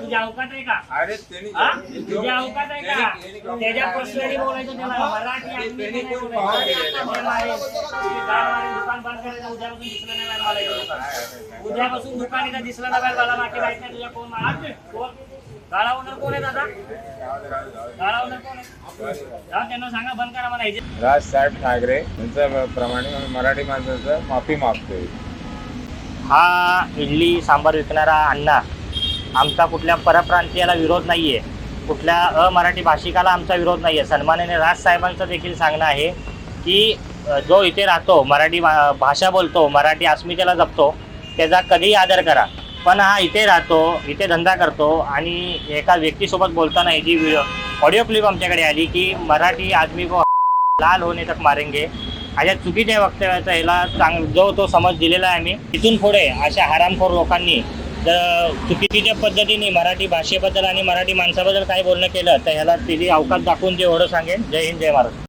तुझ्या अवकात आहे का? अरे तुझ्या अवकात आहे का? त्याच्या पर्सनली बोलायचं त्याला मराठी आम्ही नाही बोलायचं. दुकान बंद करायचं. उद्यापासून दिसलं नाही बाहेर मला दुकान. उद्यापासून दुकान इथं दिसलं नाही बाहेर मला. मागे माहित नाही तुझ्या कोण गाळा ओनर कोण आहे दादा? गाळा ओनर कोण आहे? त्यांना सांगा बंद करा मला. राज साहेब ठाकरे यांच्या प्रमाणे मराठी माणसाचं माफी मागतोय. हा इडली सांबार विकणारा अण्णा आमचा कुठल्या परप्रांतीयाला विरोध नाहीये, कुठल्या अमराठी भाषिकाला आमचा विरोध नाहीये. सन्माननीय राज साहेबांचं देखील सांगणं आहे की जो इथे राहतो, मराठी भाषा बोलतो, मराठी अस्मितेला जपतो, त्याचा कधीही आदर करा. पण हा इथे राहतो, इथे धंदा करतो आणि एका व्यक्तीसोबत बोलताना जी ऑडिओ क्लिप आमच्याकडे आली की मराठी आदमी को लाल होणे तक मारेंगे, अशा चुकीच्या वक्तव्याचा ह्याला जो तो समज दिलेला आहे आम्ही. इथून पुढे अशा हरामखोर लोकांनी जर चुकीच्या पद्धतीने मराठी भाषेबद्दल आणि मराठी माणसाबद्दल काही बोलणं केलं तर ह्याला तिची अवकाश दाखवून जे एवढं सांगेन. जय हिंद, जय महाराष्ट्र.